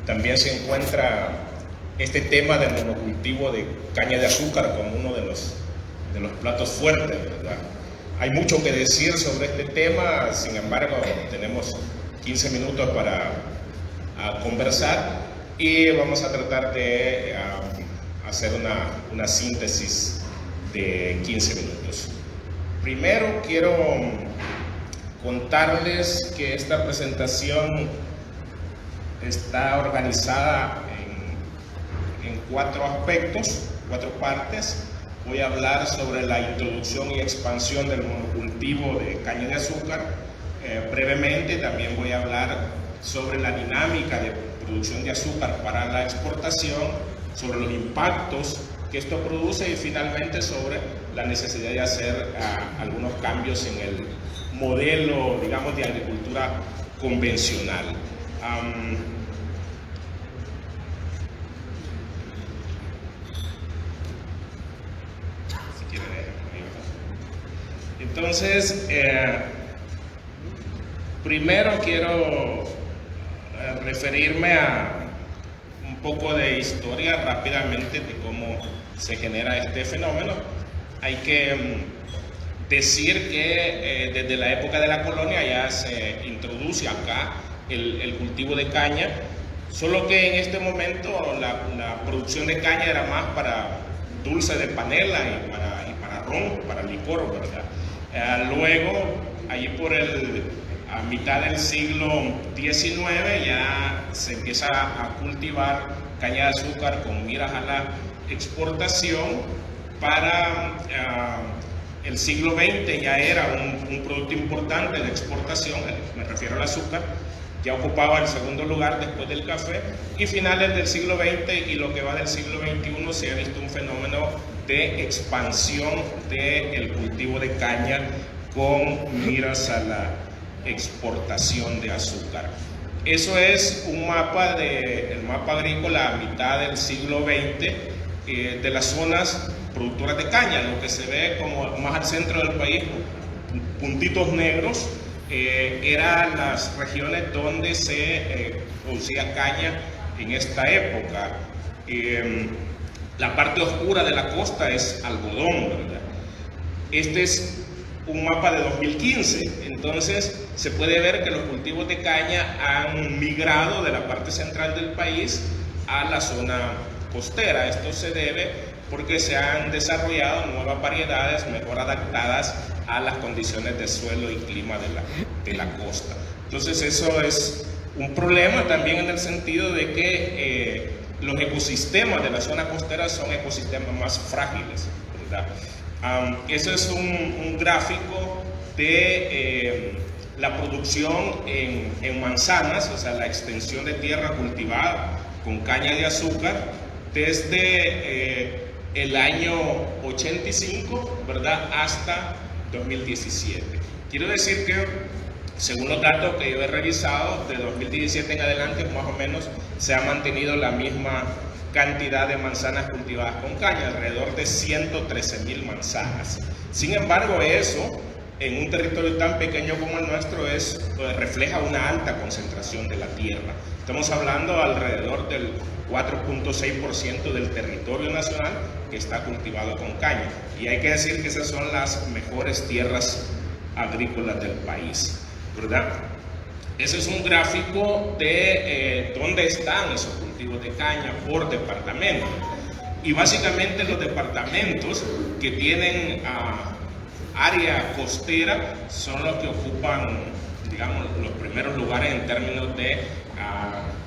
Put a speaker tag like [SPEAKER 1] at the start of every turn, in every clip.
[SPEAKER 1] También se encuentra este tema del monocultivo de caña de azúcar como uno de los platos fuertes, ¿verdad? Hay mucho que decir sobre este tema, sin embargo, tenemos 15 minutos para conversar y vamos a tratar de hacer una síntesis de 15 minutos. Primero quiero contarles que esta presentación está organizada en 4 aspectos, 4 partes. Voy a hablar sobre la introducción y expansión del monocultivo de caña de azúcar. Brevemente también voy a hablar sobre la dinámica de producción de azúcar para la exportación, sobre los impactos que esto produce y finalmente sobre la necesidad de hacer algunos cambios en el modelo, digamos, de agricultura convencional. Entonces, primero quiero referirme a un poco de historia rápidamente de cómo se genera este fenómeno. Hay que decir que desde la época de la colonia ya se introduce acá el cultivo de caña, solo que en este momento la producción de caña era más para dulce de panela y para ron, para licor, ¿verdad? Luego, allí por a mitad del siglo XIX ya se empieza a cultivar caña de azúcar con miras a la exportación. Para el siglo XX ya era un producto importante de exportación, me refiero al azúcar, ya ocupaba el segundo lugar después del café, y finales del siglo XX y lo que va del siglo XXI se ha visto un fenómeno de expansión del cultivo de caña con miras a la exportación de azúcar. Eso es un mapa el mapa agrícola a mitad del siglo XX de las zonas productoras de caña. Lo que se ve como más al centro del país, puntitos negros, eran las regiones donde se producía caña en esta época. La parte oscura de la costa es algodón, ¿verdad? Este es un mapa de 2015, entonces se puede ver que los cultivos de caña han migrado de la parte central del país a la zona costera. Esto se debe porque se han desarrollado nuevas variedades mejor adaptadas a las condiciones de suelo y clima de la costa. Entonces eso es un problema también en el sentido de que los ecosistemas de la zona costera son ecosistemas más frágiles, ¿verdad? Eso es un gráfico de la producción en manzanas, o sea, la extensión de tierra cultivada con caña de azúcar desde el año 85, ¿verdad?, hasta 2017. Quiero decir que, según los datos que yo he revisado, de 2017 en adelante, más o menos, se ha mantenido la misma cantidad de manzanas cultivadas con caña, alrededor de 113.000 manzanas. Sin embargo, eso, en un territorio tan pequeño como el nuestro, refleja una alta concentración de la tierra. Estamos hablando alrededor del 4.6% del territorio nacional que está cultivado con caña. Y hay que decir que esas son las mejores tierras agrícolas del país, ¿verdad? Ese es un gráfico de dónde están esos cultivos de caña por departamento. Y básicamente los departamentos que tienen área costera son los que ocupan, digamos, los primeros lugares en términos de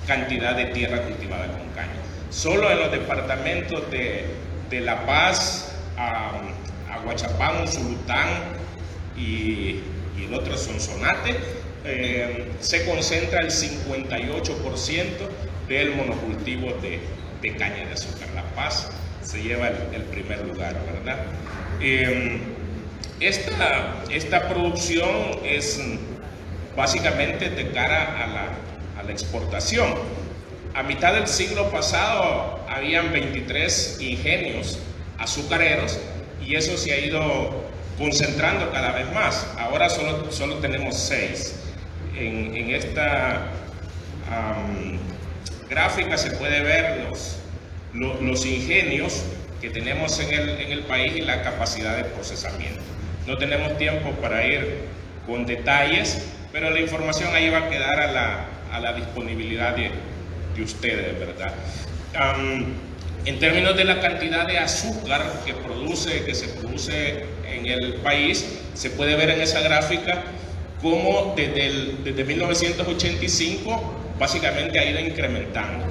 [SPEAKER 1] cantidad de tierra cultivada con caña. Solo en los departamentos de La Paz, Aguachapán, Usulután y el otro Sonsonate, se concentra el 58% del monocultivo de caña de azúcar. La Paz se lleva el primer lugar, ¿verdad? Esta producción es básicamente de cara a la exportación. A mitad del siglo pasado habían 23 ingenios azucareros y eso se ha ido concentrando cada vez más. Ahora solo tenemos 6. En esta gráfica se puede ver los ingenios que tenemos en el país y la capacidad de procesamiento. No tenemos tiempo para ir con detalles, pero la información ahí va a quedar a la disponibilidad de ustedes, ¿verdad? En términos de la cantidad de azúcar que se produce en el país, se puede ver en esa gráfica cómo desde 1985 básicamente ha ido incrementando.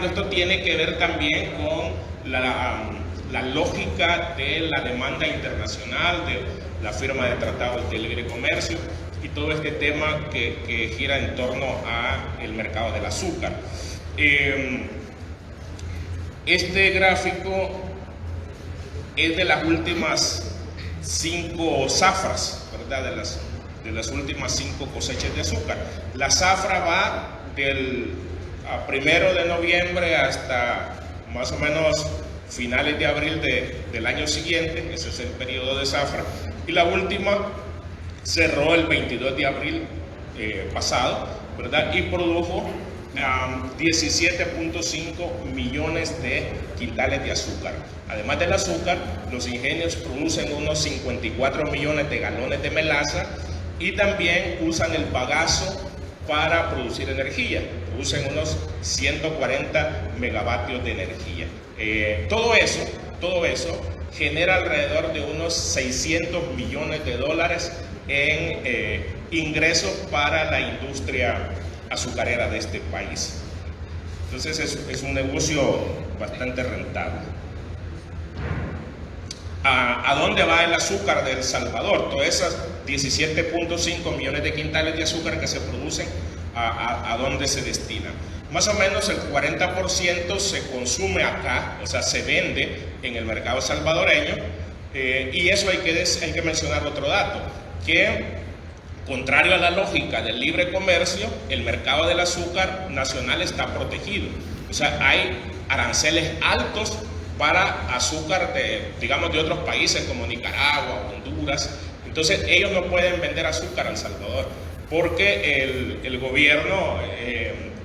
[SPEAKER 1] Esto tiene que ver también con la lógica de la demanda internacional, de la firma de tratados de libre comercio y todo este tema que gira en torno al mercado del azúcar. Este gráfico es de las últimas 5 zafras, ¿verdad? De las últimas 5 cosechas de azúcar. La zafra va del 1 de noviembre hasta más o menos finales de abril del año siguiente. Ese es el periodo de zafra. Y la última cerró el 22 de abril pasado, ¿verdad? Y produjo 17.5 millones de quintales de azúcar. Además del azúcar, los ingenios producen unos 54 millones de galones de melaza y también usan el bagazo para producir energía. Producen unos 140 megavatios de energía. Todo eso genera alrededor de unos 600 millones de dólares en ingresos para la industria azucarera de este país. Entonces es un negocio bastante rentable. ¿A dónde va el azúcar de El Salvador? Todas esas 17.5 millones de quintales de azúcar que se producen, ¿a dónde se destinan? Más o menos el 40% se consume acá, o sea, se vende en el mercado salvadoreño, y eso hay que mencionar otro dato, que contrario a la lógica del libre comercio, el mercado del azúcar nacional está protegido. O sea, hay aranceles altos para azúcar de otros países como Nicaragua, Honduras. Entonces ellos no pueden vender azúcar a El Salvador porque el gobierno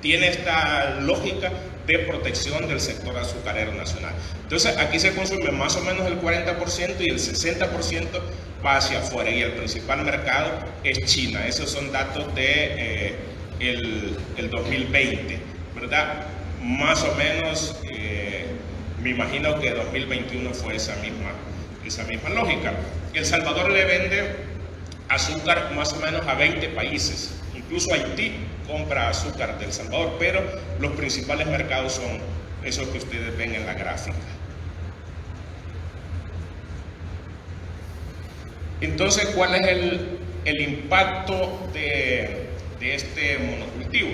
[SPEAKER 1] tiene esta lógica de protección del sector azucarero nacional. Entonces aquí se consume más o menos el 40% y el 60% va hacia afuera, y el principal mercado es China. Esos son datos de el 2020, ¿verdad? Más o menos, me imagino que 2021 fue esa misma lógica. El Salvador le vende azúcar más o menos a 20 países, incluso Haití compra azúcar del Salvador, pero los principales mercados son esos que ustedes ven en la gráfica. Entonces, ¿cuál es el impacto de este monocultivo?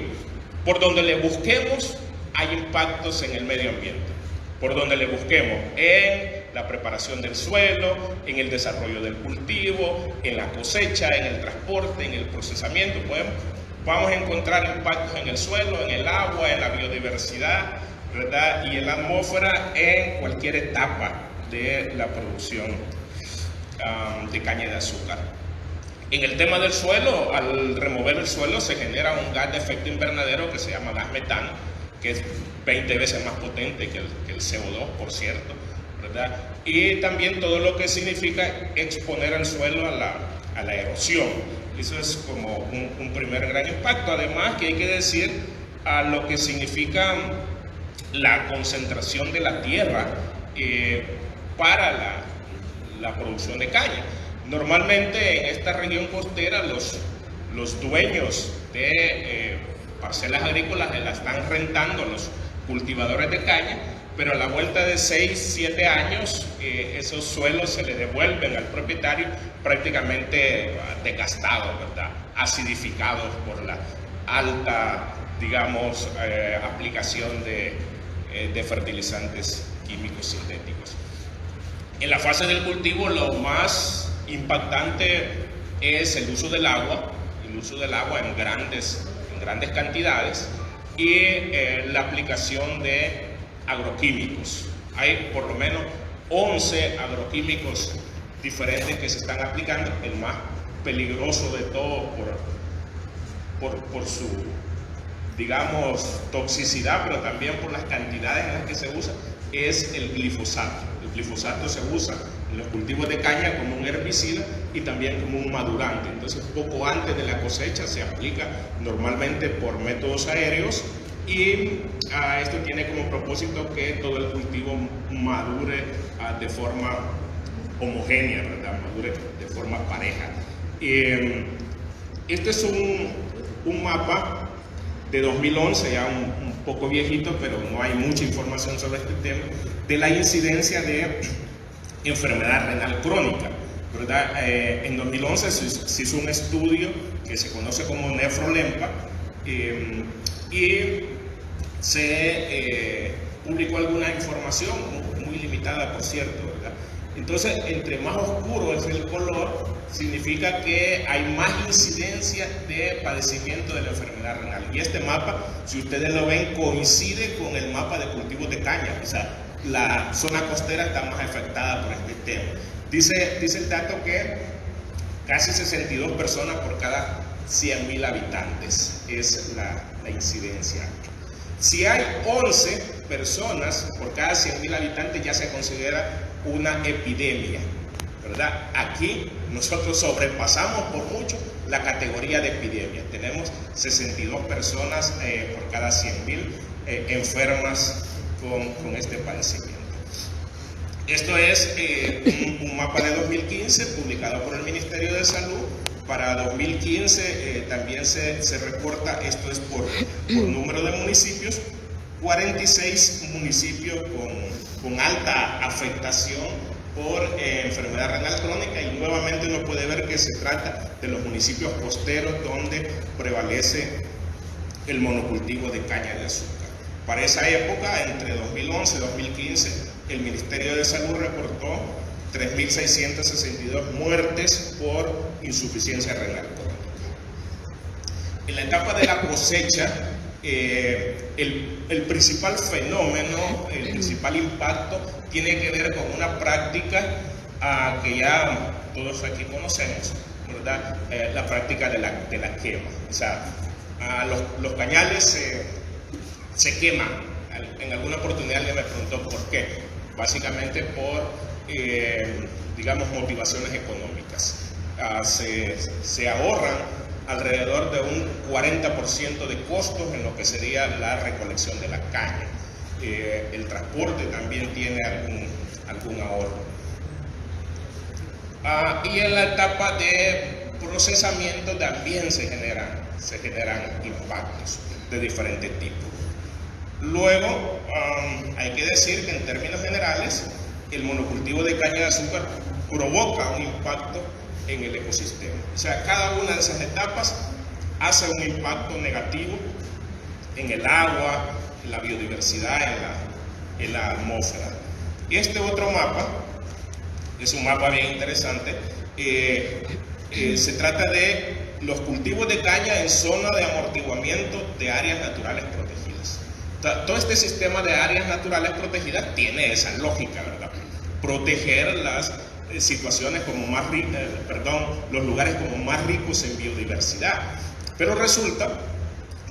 [SPEAKER 1] Por donde le busquemos, hay impactos en el medio ambiente. Por donde le busquemos, en la preparación del suelo, en el desarrollo del cultivo, en la cosecha, en el transporte, en el procesamiento, vamos a encontrar impactos en el suelo, en el agua, en la biodiversidad, ¿verdad? Y en la atmósfera en cualquier etapa de la producción de caña de azúcar. En el tema del suelo, al remover el suelo se genera un gas de efecto invernadero que se llama gas metano, que es 20 veces más potente que el CO2, por cierto, ¿verdad? Y también todo lo que significa exponer el suelo a la erosión. Eso es como un primer gran impacto. Además, que hay que decir a lo que significa la concentración de la tierra para la producción de caña. Normalmente en esta región costera los dueños de parcelas agrícolas la están rentando los cultivadores de caña, pero a la vuelta de 6-7 años esos suelos se le devuelven al propietario prácticamente desgastados, ¿verdad? Acidificados por la alta, aplicación de fertilizantes químicos sintéticos. En la fase del cultivo lo más impactante es el uso del agua en grandes cantidades y la aplicación de agroquímicos. Hay por lo menos 11 agroquímicos diferentes que se están aplicando. El más peligroso de todo por digamos, toxicidad, pero también por las cantidades en las que se usa, es el glifosato. El glifosato se usa en los cultivos de caña como un herbicida y también como un madurante. Entonces, poco antes de la cosecha se aplica normalmente por métodos aéreos y esto tiene como propósito que todo el cultivo madure de forma homogénea, ¿verdad? Madure de forma pareja. Este es un mapa de 2011, ya un poco viejito, pero no hay mucha información sobre este tema, de la incidencia de enfermedad renal crónica, ¿verdad? En 2011 se hizo un estudio que se conoce como NEFROLEMPA y se publicó alguna información, muy limitada por cierto, ¿verdad? Entonces, entre más oscuro es el color, significa que hay más incidencia de padecimiento de la enfermedad renal. Y este mapa, si ustedes lo ven, coincide con el mapa de cultivos de caña. O sea, la zona costera está más afectada por este tema. Dice el dato que casi 62 personas por cada 100.000 habitantes es la incidencia. Si hay 11 personas por cada 100.000 habitantes, ya se considera una epidemia, ¿verdad? Aquí nosotros sobrepasamos por mucho la categoría de epidemia. Tenemos 62 personas por cada 100.000 enfermas con este padecimiento. Esto es un mapa de 2015 publicado por el Ministerio de Salud. Para 2015 también se reporta, esto es por número de municipios, 46 municipios con alta afectación por enfermedad renal crónica, y nuevamente uno puede ver que se trata de los municipios costeros donde prevalece el monocultivo de caña de azúcar. Para esa época, entre 2011 y 2015, el Ministerio de Salud reportó 3.662 muertes por insuficiencia renal crónica. En la etapa de la cosecha, el principal fenómeno, el principal impacto tiene que ver con una práctica que ya todos aquí conocemos, ¿verdad? La práctica de la quema. O sea, los cañales se queman. En alguna oportunidad alguien me preguntó por qué. Básicamente por, digamos, motivaciones económicas. Se ahorran alrededor de un 40% de costos en lo que sería la recolección de la caña. El transporte también tiene algún ahorro. Y en la etapa de procesamiento también se generan impactos de diferentes tipos. Luego, hay que decir que en términos generales, el monocultivo de caña de azúcar provoca un impacto en el ecosistema. O sea, cada una de esas etapas hace un impacto negativo en el agua, en la biodiversidad, en la atmósfera. Este otro mapa es un mapa bien interesante. Se trata de los cultivos de caña en zona de amortiguamiento de áreas naturales protegidas. Todo este sistema de áreas naturales protegidas tiene esa lógica, ¿verdad? Proteger las situaciones como más los lugares como más ricos en biodiversidad. Pero resulta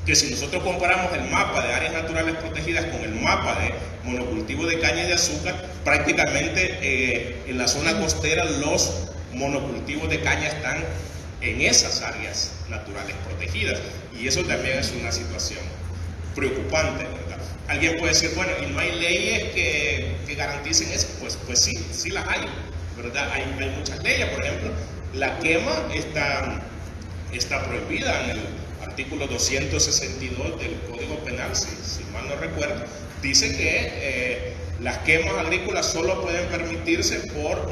[SPEAKER 1] que si nosotros comparamos el mapa de áreas naturales protegidas con el mapa de monocultivo de caña de azúcar, prácticamente en la zona costera los monocultivos de caña están en esas áreas naturales protegidas, y eso también es una situación preocupante, ¿verdad? Alguien puede decir, bueno, ¿y no hay leyes que garanticen eso? Pues sí las hay, ¿verdad? Hay muchas leyes. Por ejemplo, la quema está prohibida en el artículo 262 del Código Penal, si mal no recuerdo. Dice que las quemas agrícolas solo pueden permitirse por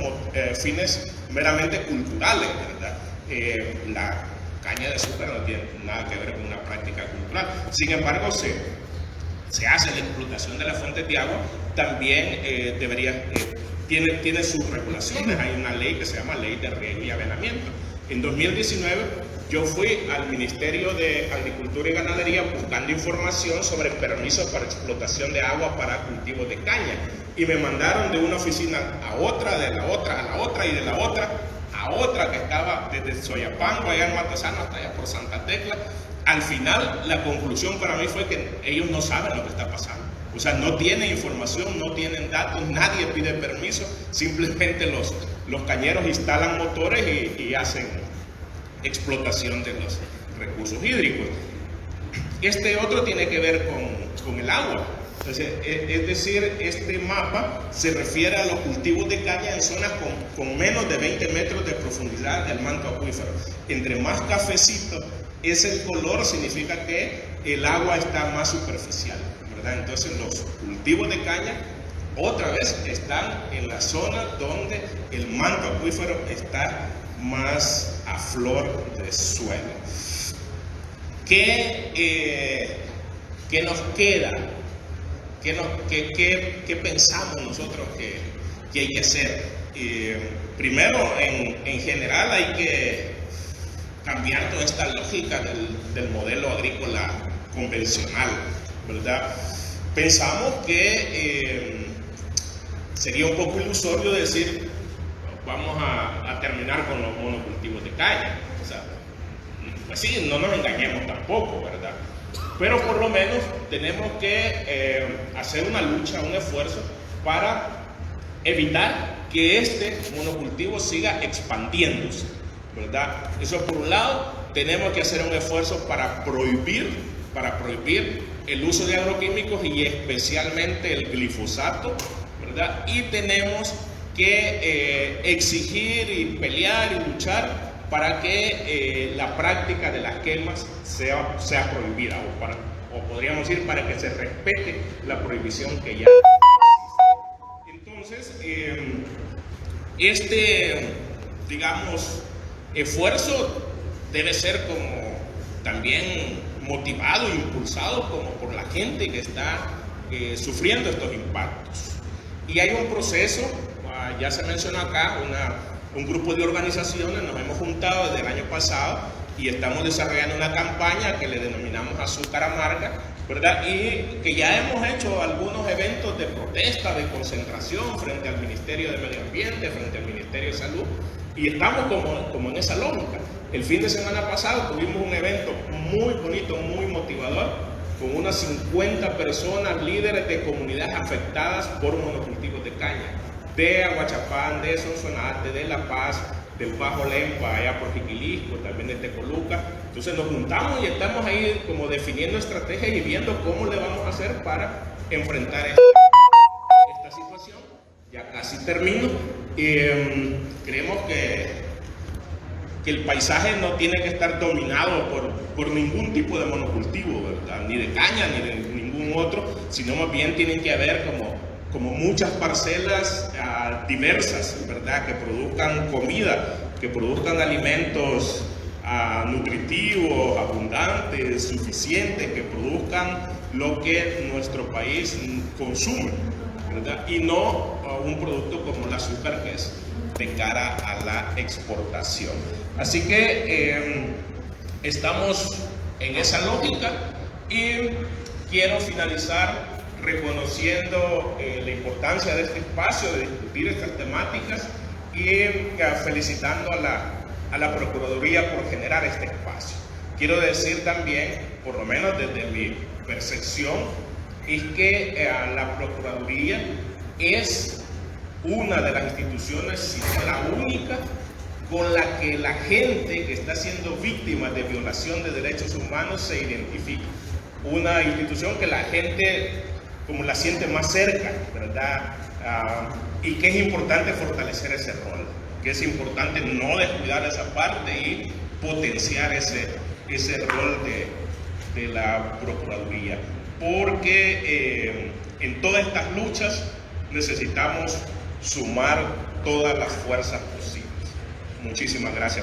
[SPEAKER 1] fines meramente culturales, ¿verdad? La caña de azúcar no tiene nada que ver con una práctica cultural. Sin embargo, se hace la explotación de las fuentes de agua, también tiene sus regulaciones. Hay una ley que se llama Ley de Riego y Avenamiento. En 2019 yo fui al Ministerio de Agricultura y Ganadería buscando información sobre permisos para explotación de agua para cultivos de caña, y me mandaron de una oficina a otra, de la otra a la otra, y de la otra a otra, que estaba desde Soyapango, allá en Matasano, hasta allá por Santa Tecla, al final la conclusión para mí fue que ellos no saben lo que está pasando. O sea, no tienen información, no tienen datos, nadie pide permiso, simplemente los cañeros instalan motores y hacen explotación de los recursos hídricos. Este otro tiene que ver con el agua. Entonces, es decir, este mapa se refiere a los cultivos de caña en zonas con menos de 20 metros de profundidad del manto acuífero. Entre más cafecito es el color, significa que el agua está más superficial, ¿verdad? Entonces, los cultivos de caña, otra vez, están en la zona donde el manto acuífero está más a flor de suelo. ¿Qué nos queda? ¿Qué pensamos nosotros que hay que hacer? Primero, en general, hay que cambiar toda esta lógica del modelo agrícola convencional, ¿verdad? Pensamos que sería un poco ilusorio decir vamos a terminar con los monocultivos de caña. O sea, pues sí, no nos engañemos tampoco, ¿verdad? Pero por lo menos tenemos que hacer una lucha, un esfuerzo para evitar que este monocultivo siga expandiéndose, ¿verdad? Eso por un lado. Tenemos que hacer un esfuerzo para prohibir el uso de agroquímicos y especialmente el glifosato, ¿verdad? Y tenemos que exigir y pelear y luchar para que la práctica de las quemas sea prohibida, o podríamos decir para que se respete la prohibición que ya existe. Entonces, digamos, esfuerzo debe ser como también motivado, impulsado como por la gente que está sufriendo estos impactos. Y hay un proceso, ya se mencionó acá, un grupo de organizaciones, nos hemos juntado desde el año pasado y estamos desarrollando una campaña que le denominamos Azúcar Amarga, ¿verdad? Y que ya hemos hecho algunos eventos de protesta, de concentración frente al Ministerio de Medio Ambiente, frente al Ministerio de Salud, y estamos como en esa lógica. El fin de semana pasado tuvimos un evento muy bonito, muy motivador, con unas 50 personas, líderes de comunidades afectadas por monocultivos de caña, de Aguachapán, de Sonsonate, de La Paz, del Bajo Lempa, allá por Jiquilisco, también de Tecoluca. Entonces nos juntamos y estamos ahí como definiendo estrategias y viendo cómo le vamos a hacer para enfrentar esta situación. Ya casi termino. Creemos que el paisaje no tiene que estar dominado por ningún tipo de monocultivo, ¿verdad? Ni de caña, ni de ningún otro, sino más bien tienen que haber como muchas parcelas diversas, ¿verdad? Que produzcan comida, que produzcan alimentos nutritivos, abundantes, suficientes, que produzcan lo que nuestro país consume, ¿verdad? Y no un producto como el azúcar, que es de cara a la exportación. Así que estamos en esa lógica y quiero finalizar reconociendo la importancia de este espacio, de discutir estas temáticas y felicitando a la Procuraduría por generar este espacio. Quiero decir también, por lo menos desde mi percepción, es que la Procuraduría es una de las instituciones, si no la única, con la que la gente que está siendo víctima de violación de derechos humanos se identifica. Una institución que la gente como la siente más cerca, ¿verdad? Y que es importante fortalecer ese rol, que es importante no descuidar esa parte y potenciar ese rol de la Procuraduría, porque en todas estas luchas necesitamos sumar todas las fuerzas posibles. Muchísimas gracias.